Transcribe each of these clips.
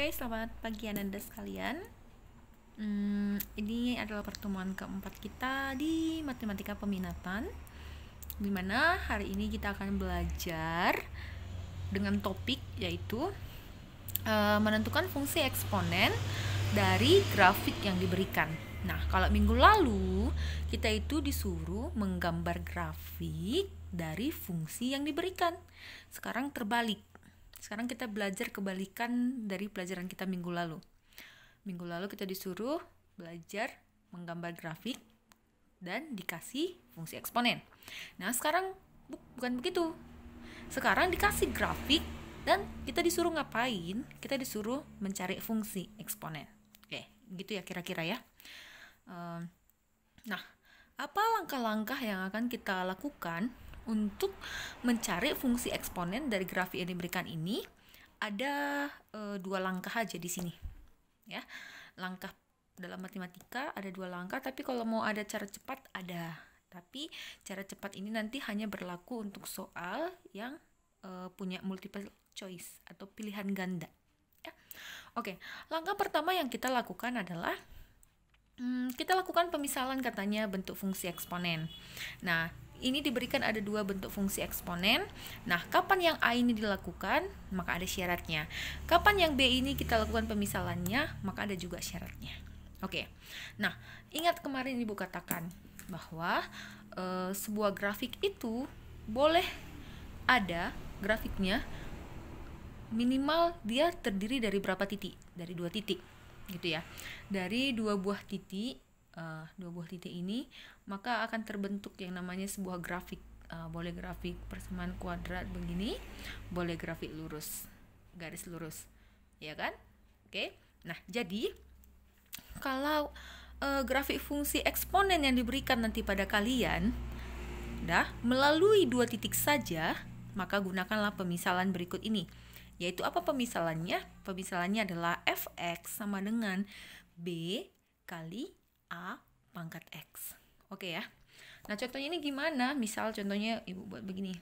Oke, selamat pagi Anda sekalian. Ini adalah pertemuan keempat kita di matematika peminatan, dimana hari ini kita akan belajar dengan topik yaitu menentukan fungsi eksponen dari grafik yang diberikan. Nah, kalau minggu lalu kita itu disuruh menggambar grafik dari fungsi yang diberikan. Sekarang terbalik. Sekarang kita belajar kebalikan dari pelajaran kita minggu lalu. Minggu lalu kita disuruh belajar menggambar grafik dan dikasih fungsi eksponen. Nah, sekarang bukan begitu. Sekarang dikasih grafik dan kita disuruh ngapain? Kita disuruh mencari fungsi eksponen. Oke, gitu ya kira-kira ya. Nah, apa langkah-langkah yang akan kita lakukan untuk mencari fungsi eksponen dari grafik yang diberikan ini? Ada dua langkah aja di sini, ya. Langkah dalam matematika ada dua langkah, tapi kalau mau ada cara cepat ada. Tapi cara cepat ini nanti hanya berlaku untuk soal yang punya multiple choice atau pilihan ganda. Ya. Oke, langkah pertama yang kita lakukan adalah kita lakukan pemisalan katanya bentuk fungsi eksponen. Nah, ini diberikan ada dua bentuk fungsi eksponen. Nah, kapan yang A ini dilakukan, maka ada syaratnya. Kapan yang B ini kita lakukan pemisalannya, maka ada juga syaratnya. Oke. Nah, ingat kemarin Ibu katakan bahwa sebuah grafik itu boleh ada grafiknya minimal dia terdiri dari berapa titik? Dari 2 titik. Gitu ya. Dari dua buah titik ini maka akan terbentuk yang namanya sebuah grafik. Boleh grafik persamaan kuadrat begini, boleh grafik lurus, garis lurus, ya kan? Oke. Nah, jadi kalau grafik fungsi eksponen yang diberikan nanti pada kalian melalui 2 titik saja, maka gunakanlah pemisalan berikut ini. Yaitu apa pemisalannya? Pemisalannya adalah fx sama dengan b kali a pangkat x. Oke ya. Nah, contohnya ini gimana? Misal contohnya Ibu buat begini.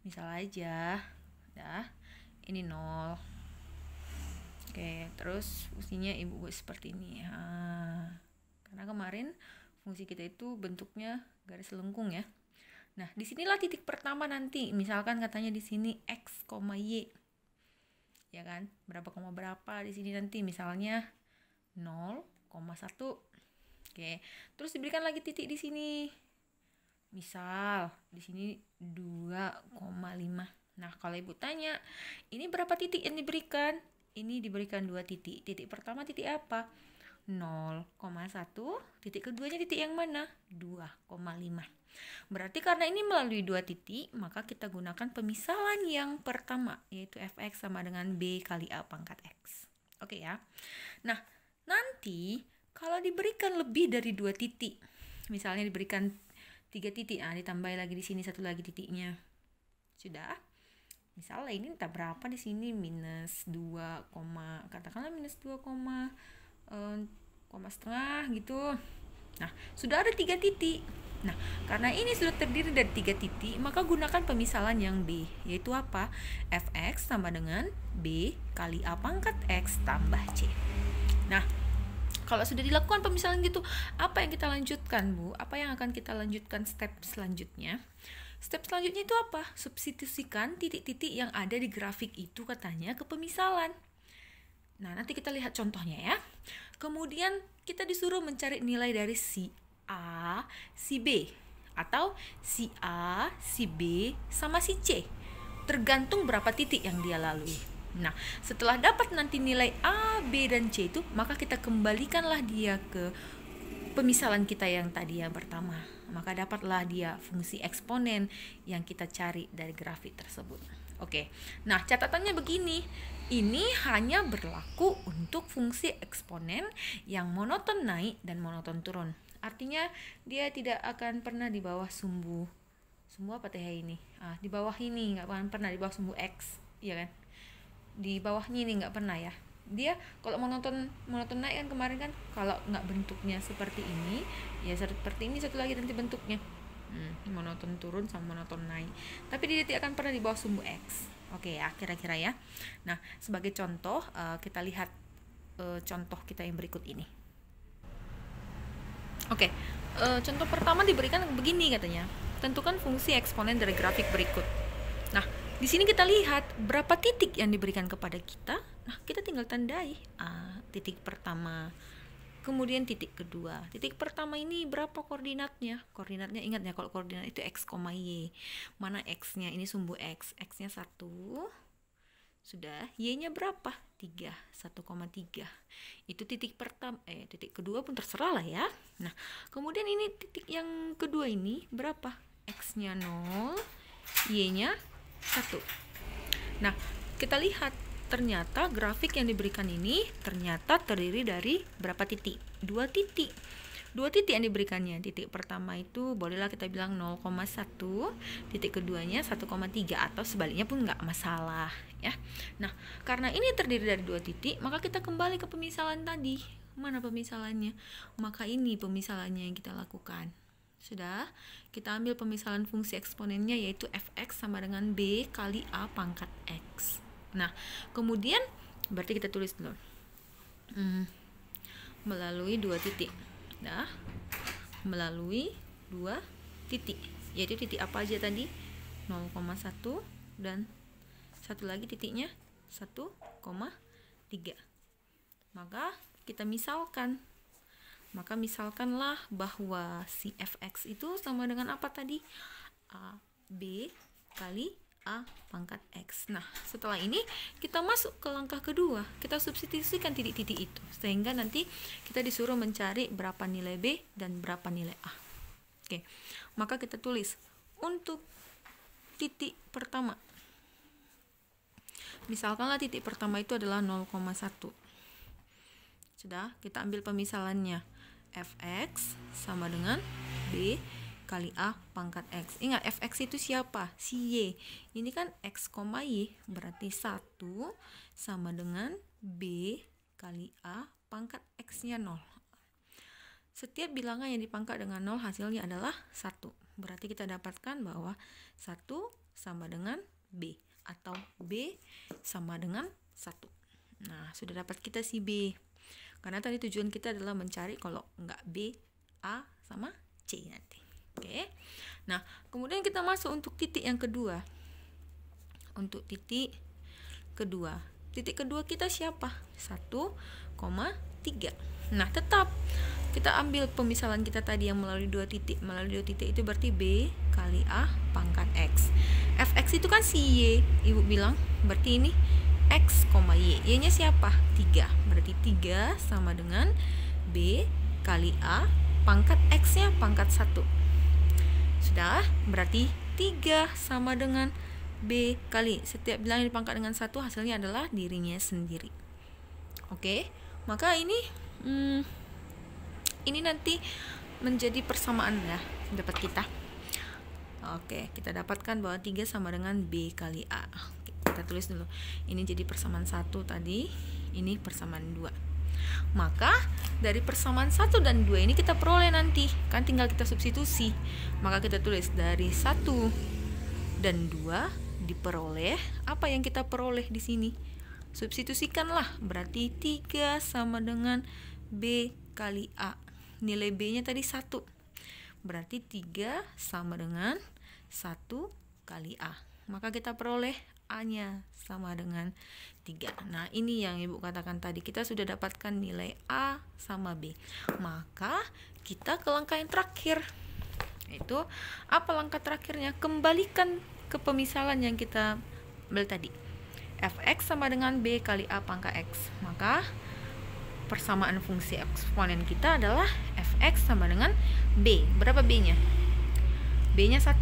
Misal aja, ini 0. Oke, terus fungsinya Ibu buat seperti ini. Karena kemarin fungsi kita itu bentuknya garis lengkung ya. Nah, disinilah titik pertama nanti. Misalkan katanya di sini x, y, ya kan? Berapa, di sini nanti misalnya 0,1. Oke, terus diberikan lagi titik di sini. Misal di sini 2,5. Nah, kalau Ibu tanya, ini berapa titik yang diberikan? Ini diberikan 2 titik. Titik pertama titik apa? 0,1. Titik keduanya titik yang mana? 2,5. Berarti karena ini melalui 2 titik, maka kita gunakan pemisalan yang pertama, yaitu fx sama dengan b kali a pangkat x. Oke ya. Nah, nanti kalau diberikan lebih dari 2 titik, misalnya diberikan 3 titik, ditambah lagi di sini 1 lagi titiknya. Sudah? Misalnya ini entah berapa di sini, minus 2, katakanlah minus 2, setengah gitu. Nah, sudah ada 3 titik. Nah, karena ini sudah terdiri dari 3 titik, maka gunakan pemisalan yang B, yaitu apa? Fx sama dengan B kali A pangkat X tambah C. Nah, kalau sudah dilakukan pemisalan gitu, apa yang kita lanjutkan, Bu? Apa yang akan kita lanjutkan step selanjutnya? Step selanjutnya itu apa? Substitusikan titik-titik yang ada di grafik itu katanya ke pemisalan. Nah, nanti kita lihat contohnya ya. Kemudian kita disuruh mencari nilai dari si A, si B, atau si A, si B, sama si C, tergantung berapa titik yang dia lalui. Nah, setelah dapat nanti nilai A, B, dan C itu, maka kita kembalikanlah dia ke pemisalan kita yang tadi yang pertama. Maka dapatlah dia fungsi eksponen yang kita cari dari grafik tersebut. Oke, nah catatannya begini, ini hanya berlaku untuk fungsi eksponen yang monoton naik dan monoton turun. Artinya dia tidak akan pernah di bawah sumbu apa teh ini? Di bawah ini nggak akan pernah di bawah sumbu x, ya kan? Di bawahnya ini nggak pernah ya. Dia kalau monoton naik kan kemarin kan kalau nggak bentuknya seperti ini, ya seperti ini satu lagi nanti bentuknya. Monoton turun sama monoton naik. Tapi dia tidak akan pernah di bawah sumbu x. Oke ya, kira-kira ya. Nah, sebagai contoh, kita lihat contoh kita yang berikut ini. Oke, contoh pertama diberikan begini katanya. Tentukan fungsi eksponen dari grafik berikut. Nah, di sini kita lihat berapa titik yang diberikan kepada kita. Nah, kita tinggal tandai titik pertama, kemudian titik kedua. Titik pertama ini berapa koordinatnya? Koordinatnya ingat ya, kalau koordinat itu x, y. Mana x-nya? Ini sumbu x. X-nya 1. Sudah. Y-nya berapa? 3. 1,3. Itu titik pertama. Titik kedua pun terserah lah ya. Nah, kemudian ini titik yang kedua ini berapa? X-nya 0. Y-nya 1. Nah, kita lihat ternyata grafik yang diberikan ini ternyata terdiri dari berapa titik? 2 titik. 2 titik yang diberikannya. Titik pertama itu bolehlah kita bilang 0,1, titik keduanya 1,3, atau sebaliknya pun nggak masalah ya. Nah, karena ini terdiri dari 2 titik, maka kita kembali ke pemisalan tadi. Mana pemisalannya? Maka ini pemisalannya yang kita lakukan. Sudah, kita ambil pemisalan fungsi eksponennya, yaitu fx sama dengan b kali a pangkat x. Nah, kemudian berarti kita tulis dulu melalui 2 titik. Nah, melalui 2 titik, yaitu titik apa aja tadi? 0,1 dan satu lagi titiknya 1,3. Maka kita misalkan. Maka misalkanlah bahwa si fx itu sama dengan apa tadi? B kali A pangkat X. Nah, setelah ini kita masuk ke langkah kedua. Kita substitusikan titik-titik itu. Sehingga nanti kita disuruh mencari berapa nilai B dan berapa nilai A. Oke, maka kita tulis untuk titik pertama. Misalkanlah titik pertama itu adalah 0,1. Sudah, kita ambil pemisalannya. Fx sama dengan B kali A pangkat X. Ingat, Fx itu siapa? Si Y. Ini kan X, Y, berarti 1 sama dengan B kali A pangkat X-nya 0. Setiap bilangan yang dipangkat dengan 0 hasilnya adalah 1. Berarti kita dapatkan bahwa 1 sama dengan B, atau B sama dengan 1. Nah, sudah dapat kita si B. Karena tadi tujuan kita adalah mencari kalau enggak B, A sama C nanti. Oke. Nah, kemudian kita masuk untuk titik yang kedua. Untuk titik kedua. Titik kedua kita siapa? 1,3. Nah, tetap kita ambil pemisalan kita tadi yang melalui 2 titik. Melalui 2 titik itu berarti B kali A pangkat X. Fx itu kan si Y, Ibu bilang. Berarti ini X, Y. Y-nya siapa? 3. Berarti 3 sama dengan B kali A pangkat X-nya pangkat 1. Sudah, berarti 3 sama dengan B kali setiap bilangan dipangkat dengan 1 hasilnya adalah dirinya sendiri. Oke, maka ini nanti menjadi persamaan ya, dapat kita. Oke, kita dapatkan bahwa 3 sama dengan B kali A. Oke, kita tulis dulu. Ini jadi persamaan 1 tadi, ini persamaan 2. Maka dari persamaan 1 dan 2 ini kita peroleh nanti. Kan tinggal kita substitusi. Maka kita tulis dari 1 dan 2 diperoleh. Apa yang kita peroleh di sini? Substitusikanlah. Berarti 3 sama dengan B kali A. Nilai B-nya tadi 1. Berarti 3 sama dengan 1 kali A. Maka kita peroleh A-nya sama dengan 3. Nah, ini yang Ibu katakan tadi. Kita sudah dapatkan nilai A sama B. Maka kita ke langkah yang terakhir. Itu apa langkah terakhirnya? Kembalikan ke pemisalan yang kita ambil tadi. Fx sama dengan B kali A pangkat X. Maka persamaan fungsi eksponen kita adalah Fx sama dengan B. Berapa B-nya? B-nya 1.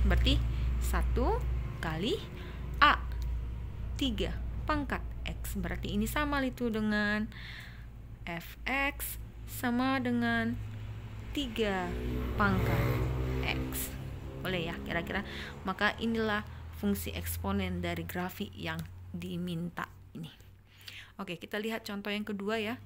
Berarti 1 kali A 3 pangkat X. Berarti ini sama itu dengan Fx sama dengan 3 pangkat X. Boleh ya kira-kira? Maka inilah fungsi eksponen dari grafik yang diminta ini. Oke, kita lihat contoh yang kedua ya.